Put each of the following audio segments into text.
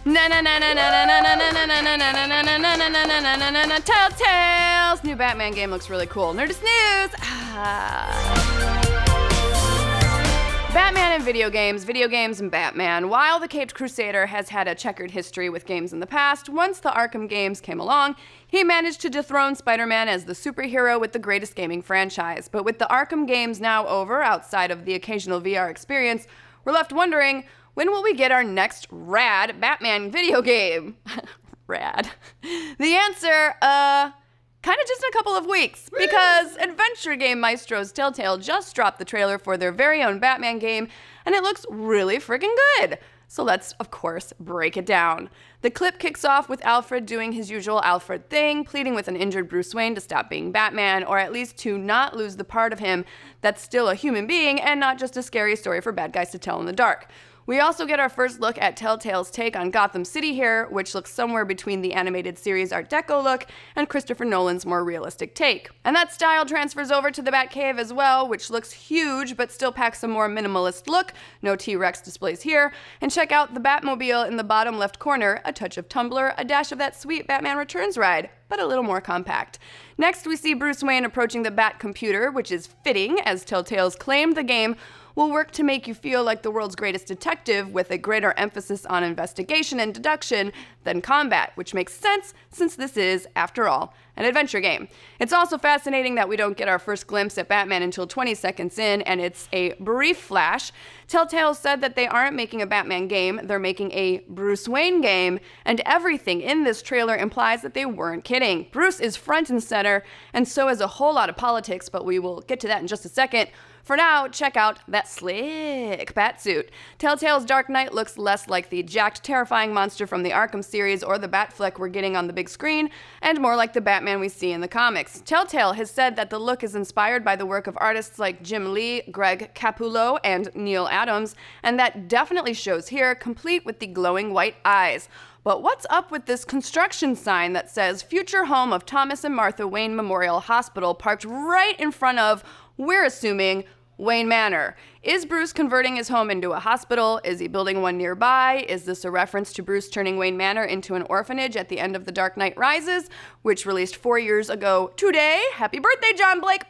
Telltale's new Batman game looks really cool. Nerdist news! Batman and video games and Batman. While the Caped Crusader has had a checkered history with games in the past, once the Arkham games came along, he managed to dethrone Spider-Man as the superhero with the greatest gaming franchise. But with the Arkham games now over, outside of the occasional VR experience, we're left wondering, when will we get our next rad Batman video game? Rad. The answer, kind of just in a couple of weeks, because adventure game maestros Telltale just dropped the trailer for their very own Batman game, and it looks really freaking good. So let's, of course, break it down. The clip kicks off with Alfred doing his usual Alfred thing, pleading with an injured Bruce Wayne to stop being Batman, or at least to not lose the part of him that's still a human being and not just a scary story for bad guys to tell in the dark. We also get our first look at Telltale's take on Gotham City here, which looks somewhere between the animated series Art Deco look and Christopher Nolan's more realistic take. And that style transfers over to the Batcave as well, which looks huge but still packs a more minimalist look. No T-Rex displays here. And check out the Batmobile in the bottom left corner, a touch of Tumblr, a dash of that sweet Batman Returns ride, but a little more compact. Next, we see Bruce Wayne approaching the Bat computer, which is fitting, as Telltale's claimed the game will work to make you feel like the world's greatest detective with a greater emphasis on investigation and deduction than combat, which makes sense since this is, after all, an adventure game. It's also fascinating that we don't get our first glimpse at Batman until 20 seconds in, and it's a brief flash. Telltale said that they aren't making a Batman game, they're making a Bruce Wayne game, and everything in this trailer implies that they weren't kidding. Bruce is front and center, and so is a whole lot of politics, but we will get to that in just a second. For now, check out that slick Batsuit. Telltale's Dark Knight looks less like the jacked, terrifying monster from the Arkham series or the Batfleck we're getting on the big screen, and more like the Batman we see in the comics. Telltale has said that the look is inspired by the work of artists like Jim Lee, Greg Capullo, and Neil Adams, and that definitely shows here, complete with the glowing white eyes. But what's up with this construction sign that says future home of Thomas and Martha Wayne Memorial Hospital parked right in front of, we're assuming, Wayne Manor? Is Bruce converting his home into a hospital? Is he building one nearby? Is this a reference to Bruce turning Wayne Manor into an orphanage at the end of The Dark Knight Rises, which released 4 years ago today? Happy birthday, John Blake!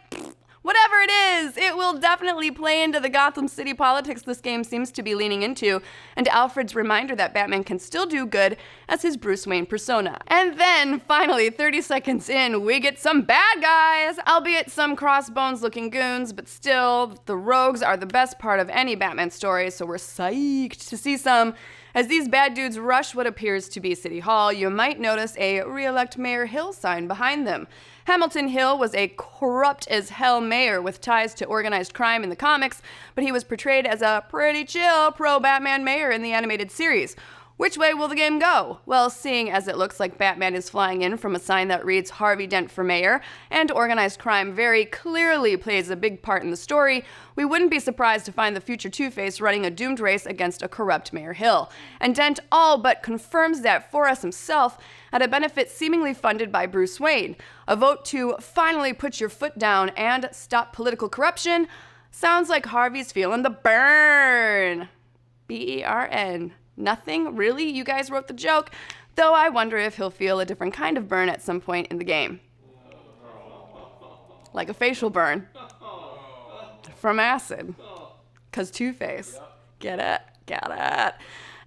Whatever it is, it will definitely play into the Gotham City politics this game seems to be leaning into, and Alfred's reminder that Batman can still do good as his Bruce Wayne persona. And then, finally, 30 seconds in, we get some bad guys, albeit some crossbones-looking goons, but still, the rogues are the best part of any Batman story, so we're psyched to see some. As these bad dudes rush what appears to be City Hall, you might notice a re-elect Mayor Hill sign behind them. Hamilton Hill was a corrupt-as-hell mayor with ties to organized crime in the comics, but he was portrayed as a pretty chill pro-Batman mayor in the animated series. Which way will the game go? Well, seeing as it looks like Batman is flying in from a sign that reads Harvey Dent for mayor, and organized crime very clearly plays a big part in the story, we wouldn't be surprised to find the future Two-Face running a doomed race against a corrupt Mayor Hill. And Dent all but confirms that for us himself at a benefit seemingly funded by Bruce Wayne. A vote to finally put your foot down and stop political corruption. Sounds like Harvey's feeling the burn. B-E-R-N. Nothing? Really? You guys wrote the joke? Though I wonder if he'll feel a different kind of burn at some point in the game. Like a facial burn. From acid. 'Cause Two-Face. Get it? Get it.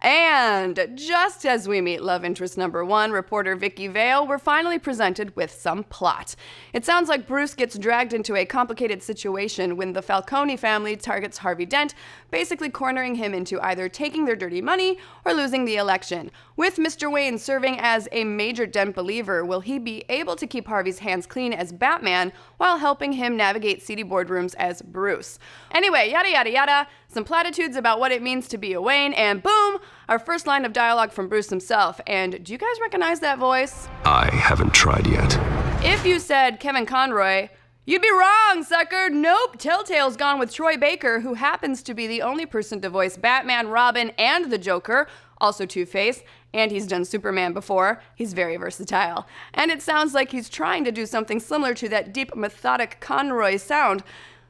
And just as we meet love interest number one, reporter Vicki Vale, we're finally presented with some plot. It sounds like Bruce gets dragged into a complicated situation when the Falcone family targets Harvey Dent, basically cornering him into either taking their dirty money or losing the election. With Mr. Wayne serving as a major Dent believer, will he be able to keep Harvey's hands clean as Batman while helping him navigate seedy boardrooms as Bruce? Anyway, yada yada yada, some platitudes about what it means to be a Wayne, and boom, our first line of dialogue from Bruce himself. And do you guys recognize that voice? I haven't tried yet. If you said Kevin Conroy, you'd be wrong, sucker! Nope, Telltale's gone with Troy Baker, who happens to be the only person to voice Batman, Robin, and the Joker, also Two-Face, and he's done Superman before. He's very versatile. And it sounds like he's trying to do something similar to that deep, methodic Conroy sound,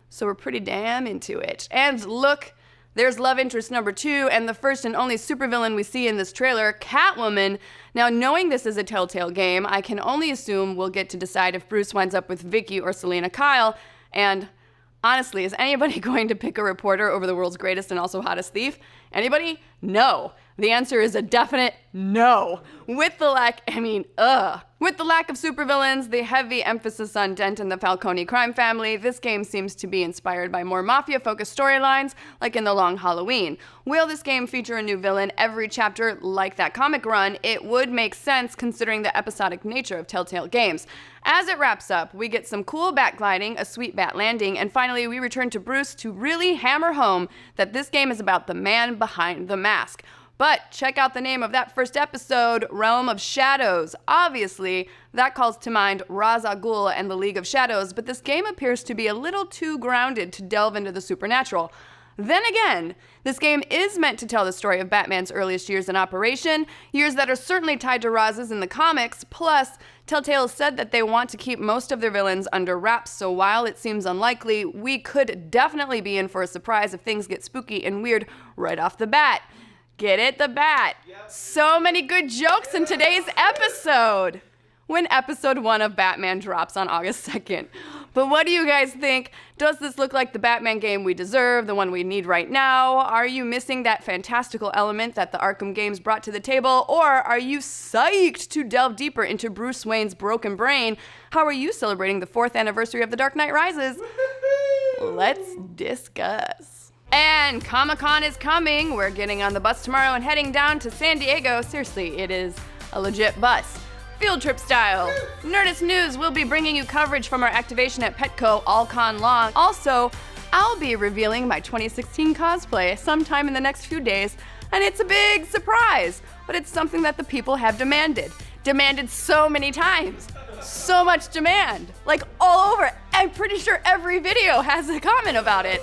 so we're pretty damn into it. And look, There's love interest number 2, and the first and only supervillain we see in this trailer, Catwoman. Now, knowing this is a Telltale game, I can only assume we'll get to decide if Bruce winds up with Vicki or Selena Kyle, and honestly, is anybody going to pick a reporter over the world's greatest and also hottest thief? Anybody? No. The answer is a definite no. With the lack of supervillains, the heavy emphasis on Dent and the Falcone crime family, this game seems to be inspired by more mafia-focused storylines, like in The Long Halloween. Will this game feature a new villain every chapter, like that comic run? It would make sense considering the episodic nature of Telltale Games. As it wraps up, we get some cool bat gliding, a sweet bat landing, and finally we return to Bruce to really hammer home that this game is about the man behind the mask. But check out the name of that first episode, Realm of Shadows. Obviously, that calls to mind Ra's al Ghul and the League of Shadows, but this game appears to be a little too grounded to delve into the supernatural. Then again, this game is meant to tell the story of Batman's earliest years in operation, years that are certainly tied to Raz's in the comics, plus Telltale said that they want to keep most of their villains under wraps, so while it seems unlikely, we could definitely be in for a surprise if things get spooky and weird right off the bat. Get it? The bat. Yep. So many good jokes in today's episode. When episode 1 of Batman drops on August 2nd. But what do you guys think? Does this look like the Batman game we deserve, the one we need right now? Are you missing that fantastical element that the Arkham games brought to the table? Or are you psyched to delve deeper into Bruce Wayne's broken brain? How are you celebrating the 4th anniversary of The Dark Knight Rises? Let's discuss. And Comic-Con is coming. We're getting on the bus tomorrow and heading down to San Diego. Seriously, it is a legit bus. Field trip style. Nerdist News will be bringing you coverage from our activation at Petco all con long. Also, I'll be revealing my 2016 cosplay sometime in the next few days, and it's a big surprise, but it's something that the people have demanded. Demanded so many times. So much demand. Like all over. I'm pretty sure every video has a comment about it.